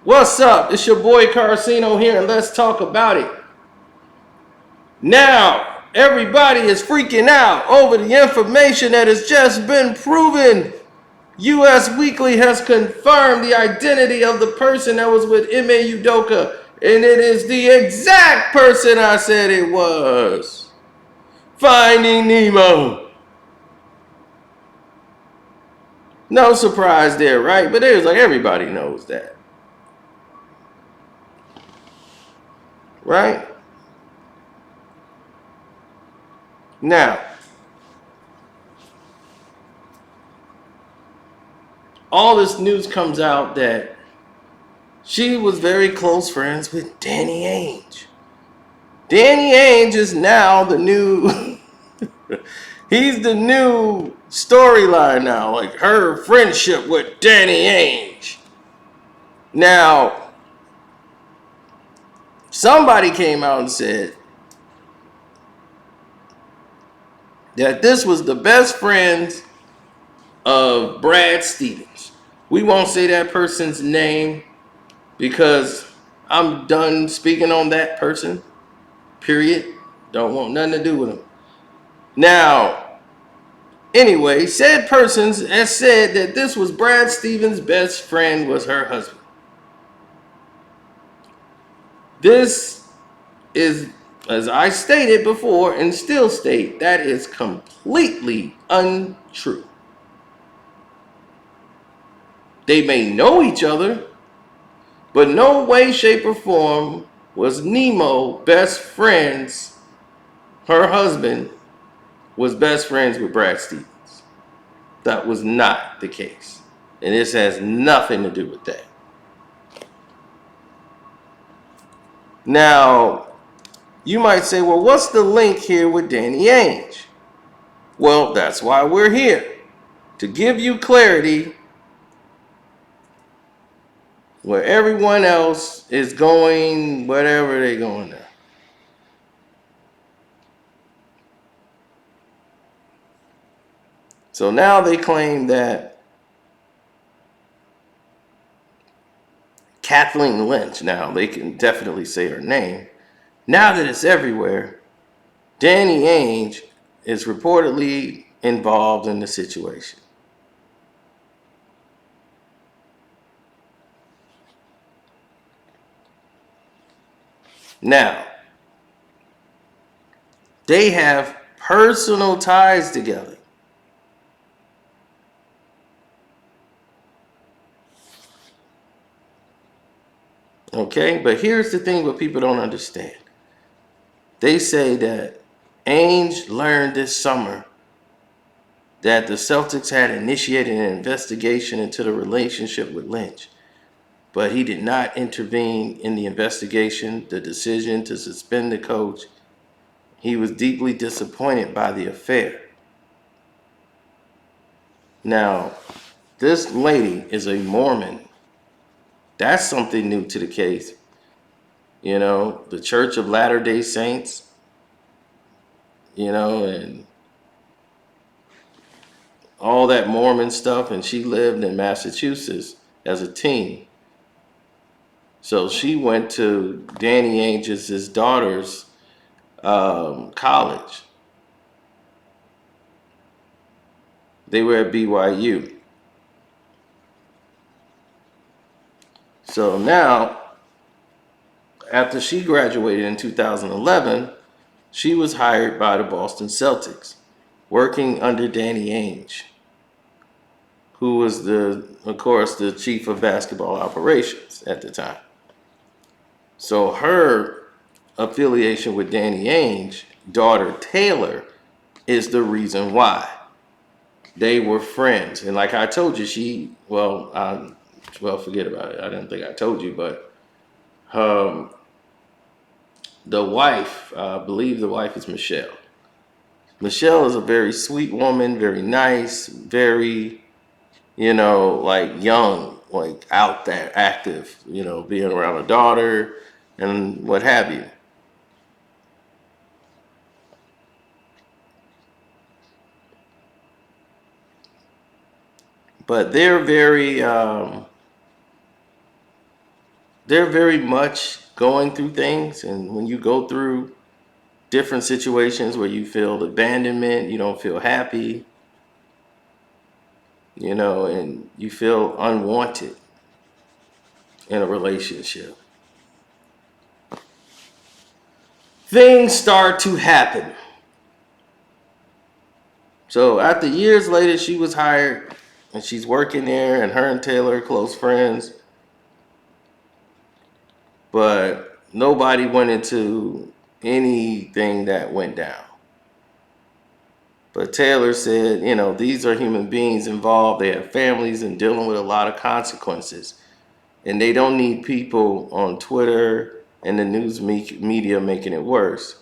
What's up? It's your boy Carceno here, and let's talk about it. Now, everybody is freaking out over the information that has just been proven. U.S. Weekly has confirmed the identity of the person that was with Ime Udoka, and it is the exact person I said it was. Finding Nemo. No surprise there, right? But it was like everybody knows that. Right? Now, all this news comes out that she was very close friends with Danny Ainge. Danny Ainge is now the new he's the new storyline now, like her friendship with Danny Ainge. Now, somebody came out and said that this was the best friends of Brad Stevens. We won't say that person's name because I'm done speaking on that person. Period. Don't want nothing to do with him. Now, anyway, said persons has said that this was Brad Stevens' best friend was her husband. This is, as I stated before and still state, that is completely untrue. They may know each other, but no way, shape, or form was Nemo best friends. Her husband was best friends with Brad Stevens. That was not the case. And this has nothing to do with that. Now, you might say, well, what's the link here with Danny Ainge? Well, that's why we're here. To give you clarity where everyone else is going, whatever they're going there. So now they claim that Kathleen Lynch, now they can definitely say her name. Now that it's everywhere, Danny Ainge is reportedly involved in the situation. Now, they have personal ties together. Okay, but here's the thing what people don't understand. They say that Ainge learned this summer that the Celtics had initiated an investigation into the relationship with Lynch, but he did not intervene in the investigation, the decision to suspend the coach. He was deeply disappointed by the affair. Now, this lady is a Mormon. That's something new to the case. You know, the Church of Latter-day Saints, and all that Mormon stuff. And she lived in Massachusetts as a teen. So she went to Danny Ainge's daughter's college. They were at BYU. So now, after she graduated in 2011, she was hired by the Boston Celtics, working under Danny Ainge, who was of course, the chief of basketball operations at the time. So her affiliation with Danny Ainge, daughter Taylor, is the reason why. They were friends. And like I told you, forget about it. I didn't think I told you, but the wife, I believe the wife is Michelle. Michelle is a very sweet woman, very nice, very, like young, like out there, active, being around a daughter and what have you. But they're very, they're very much going through things. And when you go through different situations where you feel abandonment, you don't feel happy, and you feel unwanted in a relationship, things start to happen. So after years later, she was hired and she's working there, and her and Taylor are close friends. But nobody went into anything that went down. But Taylor said, these are human beings involved. They have families and dealing with a lot of consequences. And they don't need people on Twitter and the news media making it worse.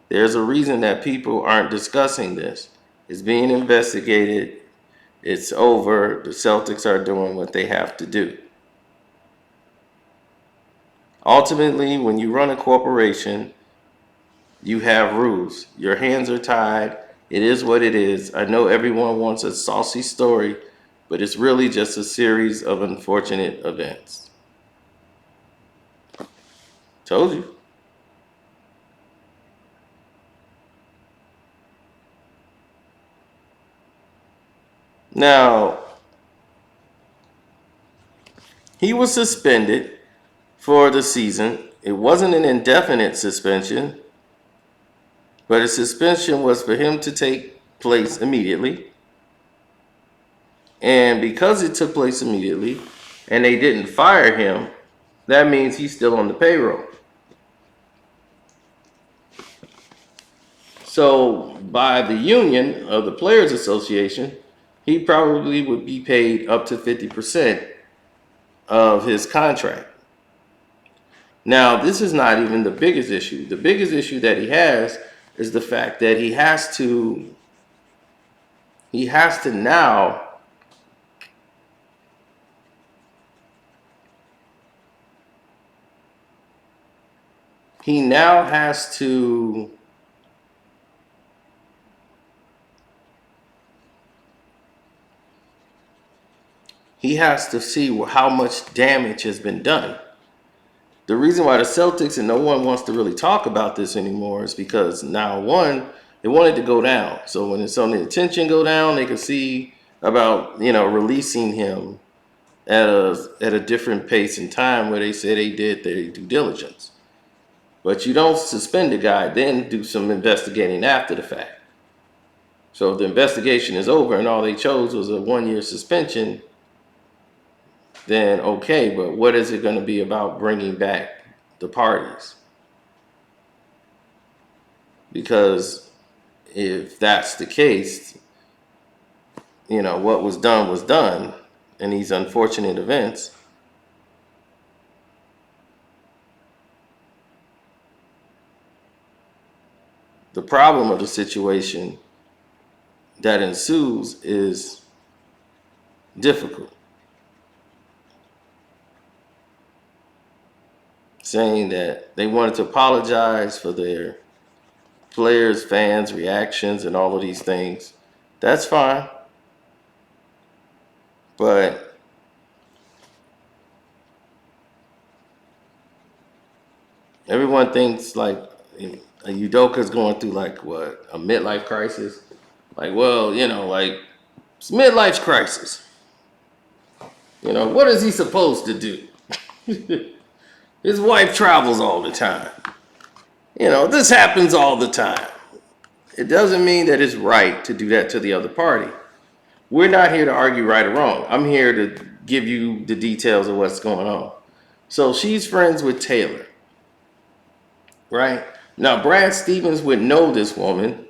There's a reason that people aren't discussing this. It's being investigated. It's over. The Celtics are doing what they have to do. Ultimately, when you run a corporation, you have rules. Your hands are tied. It is what it is. I know everyone wants a saucy story, but it's really just a series of unfortunate events. Told you. Now, he was suspended for the season. It wasn't an indefinite suspension, but a suspension was for him to take place immediately. And because it took place immediately and they didn't fire him, that means he's still on the payroll. So by the union of the Players Association, he probably would be paid up to 50% of his contract. Now, this is not even the biggest issue. The biggest issue that he has is the fact that he has to now he has to see how much damage has been done. The reason why the Celtics and no one wants to really talk about this anymore is because now, one, they wanted to go down. So when it's on the attention go down, they can see about, releasing him at a different pace and time where they say they did their due diligence. But you don't suspend a guy, then do some investigating after the fact. So if the investigation is over and all they chose was a 1-year suspension, then okay, but what is it going to be about bringing back the parties? Because if that's the case, what was done in these unfortunate events. The problem of the situation that ensues is difficult. Saying that they wanted to apologize for their players, fans, reactions, and all of these things. That's fine. But everyone thinks like Udoka's going through like what, a midlife crisis. Like, well, like it's midlife crisis. What is he supposed to do? His wife travels all the time. This happens all the time. It doesn't mean that it's right to do that to the other party. We're not here to argue right or wrong. I'm here to give you the details of what's going on. So she's friends with Taylor, right? Now, Brad Stevens would know this woman,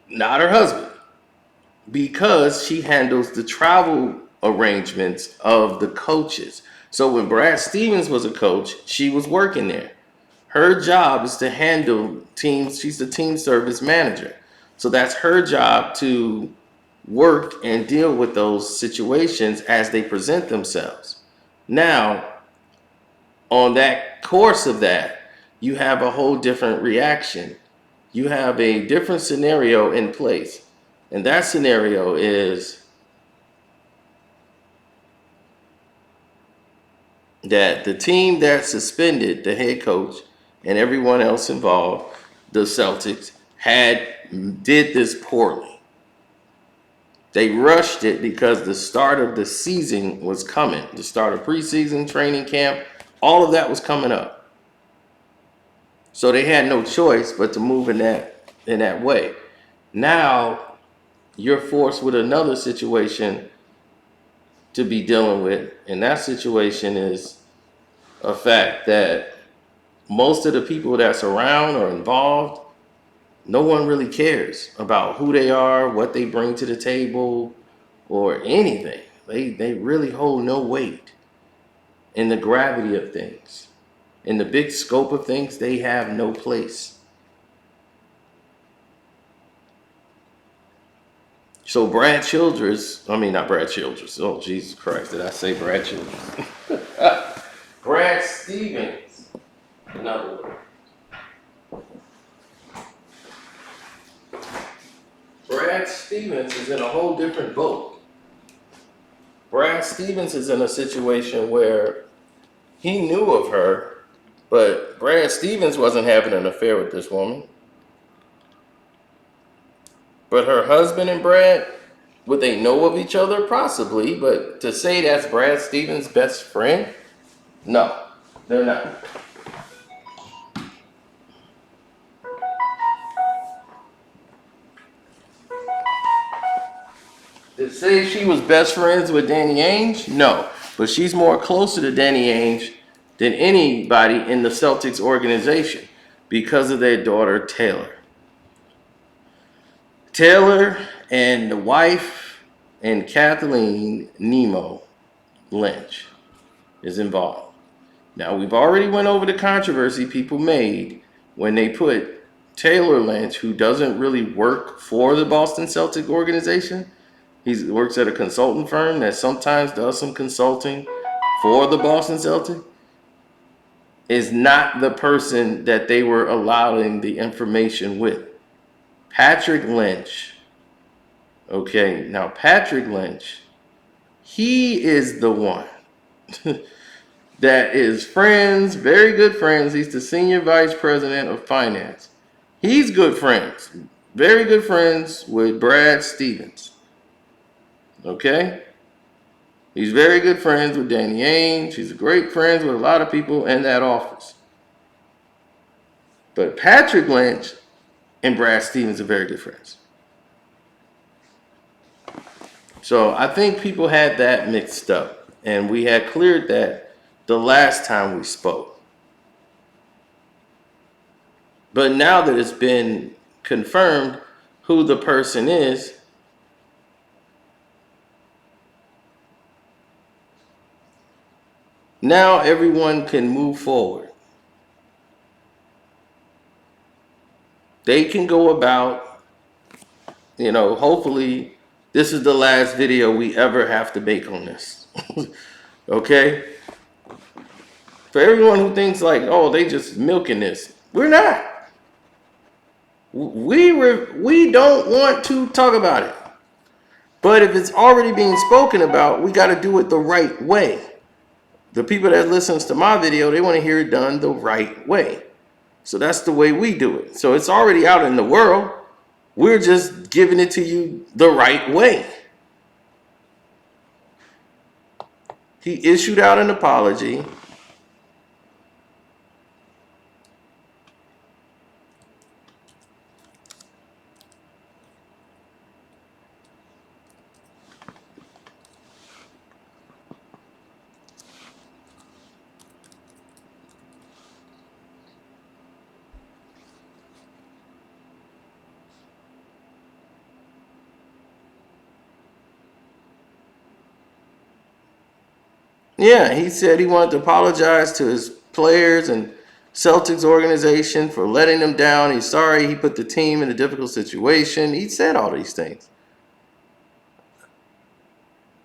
not her husband, because she handles the travel arrangements of the coaches. So when Brad Stevens was a coach, she was working there. Her job is to handle teams. She's the team service manager. So that's her job to work and deal with those situations as they present themselves. Now, on that course of that, you have a whole different reaction. You have a different scenario in place. And that scenario is that the team that suspended the head coach and everyone else involved, the Celtics, did this poorly. They rushed it because the start of the season was coming. The start of preseason, training camp, all of that was coming up. So they had no choice but to move in that way. Now you're forced with another situation to be dealing with, and that situation is a fact that most of the people that's around or involved, no one really cares about who they are, what they bring to the table, or anything. They really hold no weight in the gravity of things. In the big scope of things, they have no place. So not Brad Childress. Oh, Jesus Christ, did I say Brad Childress? Brad Stevens, in other words. Brad Stevens is in a whole different boat. Brad Stevens is in a situation where he knew of her, but Brad Stevens wasn't having an affair with this woman. But her husband and Brad, would they know of each other? Possibly, but to say that's Brad Stevens' best friend? No, they're not. To say she was best friends with Danny Ainge? No, but she's more closer to Danny Ainge than anybody in the Celtics organization because of their daughter, Taylor. Taylor and the wife and Kathleen Nemo Lynch is involved. Now, we've already went over the controversy people made when they put Taylor Lynch, who doesn't really work for the Boston Celtics organization. He works at a consultant firm that sometimes does some consulting for the Boston Celtics, is not the person that they were allowing the information with. Patrick Lynch. Okay, now Patrick Lynch, he is the one that is friends, very good friends. He's the senior vice president of finance. He's good friends, very good friends with Brad Stevens. Okay? He's very good friends with Danny Ainge. He's great friends with a lot of people in that office. But Patrick Lynch and Brad Stevens are very good friends. So I think people had that mixed up, and we had cleared that the last time we spoke. But now that it's been confirmed who the person is, now everyone can move forward. They can go about, hopefully this is the last video we ever have to make on this. Okay? For everyone who thinks like, oh, they just milking this. We're not. We don't want to talk about it. But if it's already being spoken about, we got to do it the right way. The people that listens to my video, they want to hear it done the right way. So that's the way we do it. So it's already out in the world. We're just giving it to you the right way. He issued out an apology. Yeah, he said he wanted to apologize to his players and Celtics organization for letting them down. He's sorry he put the team in a difficult situation. He said all these things.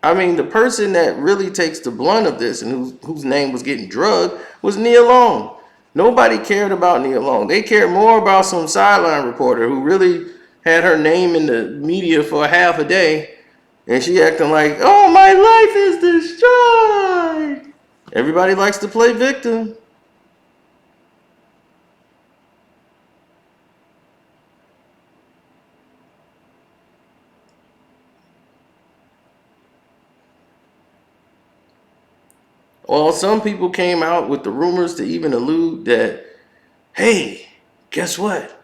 I mean, the person that really takes the blunt of this and whose name was getting drugged was Nia Long. Nobody cared about Nia Long. They cared more about some sideline reporter who really had her name in the media for half a day. And she acting like, oh, my life is destroyed. Everybody likes to play victim. Well, some people came out with the rumors to even allude that, hey, guess what?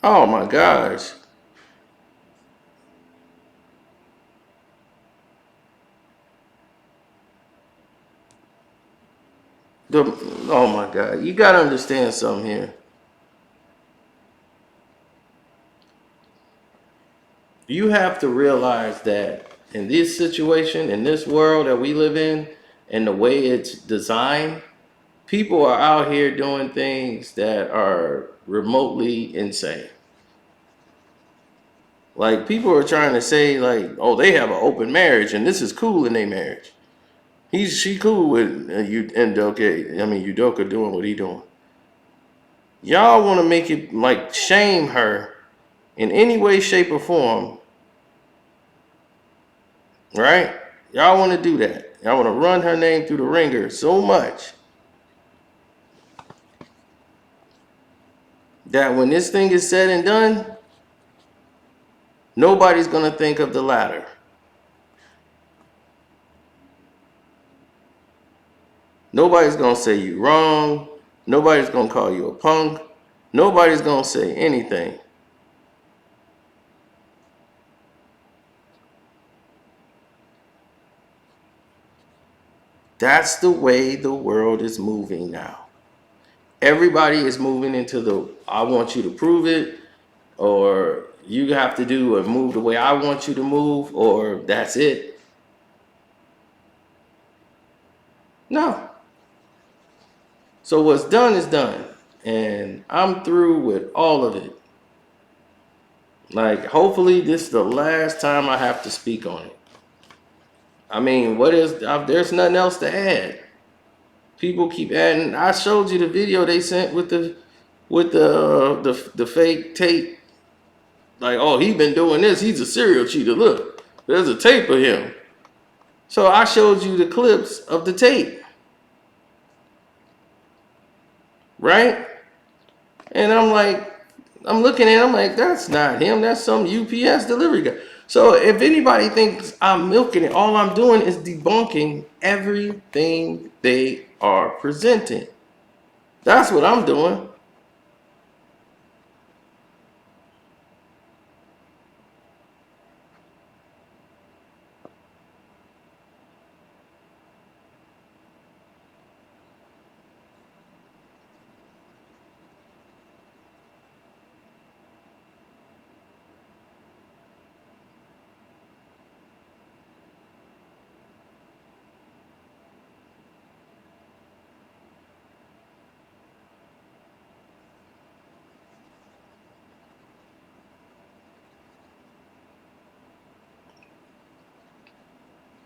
Oh my gosh. The, oh my God. You got to understand something here. You have to realize that in this situation, in this world that we live in, and the way it's designed, people are out here doing things that are remotely insane. Like people are trying to say, like, oh, they have an open marriage and this is cool in their marriage. She cool with Udoka doing what he doing. Y'all want to make it like shame her in any way, shape, or form, right? Y'all want to do that. Y'all want to run her name through the ringer so much that when this thing is said and done, nobody's gonna think of the latter. Nobody's gonna say you wrong. Nobody's gonna call you a punk. Nobody's gonna say anything. That's the way the world is moving now. Everybody is moving into the I want you to prove it, or you have to do or move the way I want you to move, or that's it. No. So what's done is done. And I'm through with all of it. Like, hopefully, this is the last time I have to speak on it. I mean, there's nothing else to add. People keep adding. I showed you the video they sent with the fake tape. Like, oh, he been doing this. He's a serial cheater. Look, there's a tape of him. So I showed you the clips of the tape, right? And I'm looking at it, I'm like, that's not him. That's some UPS delivery guy. So if anybody thinks I'm milking it, all I'm doing is debunking everything they are presenting. That's what I'm doing.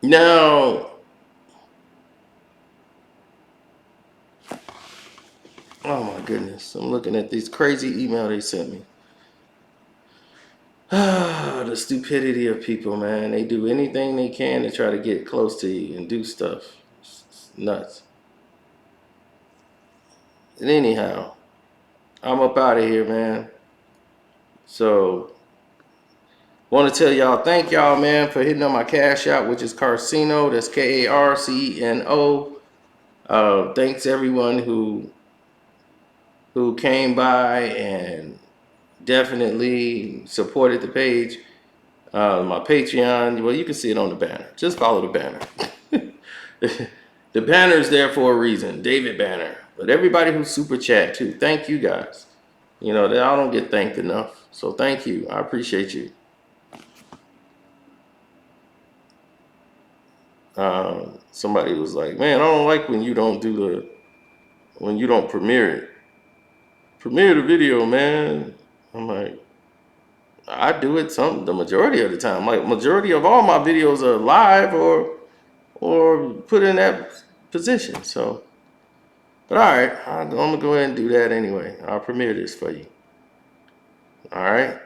Now, oh my goodness, I'm looking at these crazy email they sent me. The stupidity of people, man. They do anything they can to try to get close to you and do stuff. It's nuts. And anyhow, I'm up out of here, man. So, want to tell y'all, thank y'all, man, for hitting on my cash out, which is Carceno. That's Karceno. Thanks everyone who came by and definitely supported the page. My Patreon, well, you can see it on the banner. Just follow the banner. The banner is there for a reason, David Banner. But everybody who super chat too, thank you guys. You know, I don't get thanked enough. So thank you. I appreciate you. Somebody was like, man, I don't like when you don't premiere it. Premiere the video, man. I'm like, I do it the majority of the time. Like majority of all my videos are live or put in that position. So, but all right, I'm gonna go ahead and do that anyway. I'll premiere this for you. All right.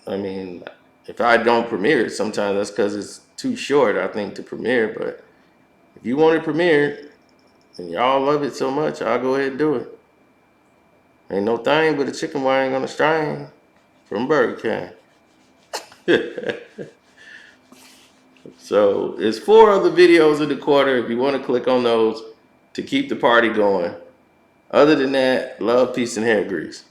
I mean, If I don't premiere it, sometimes that's because it's too short, I think, to premiere. But if you want it premiered and y'all love it so much, I'll go ahead and do it. Ain't no thing but a chicken wing on a string from Burger King. So it's 4 other videos in the quarter if you want to click on those to keep the party going. Other than that, love, peace, and hair grease.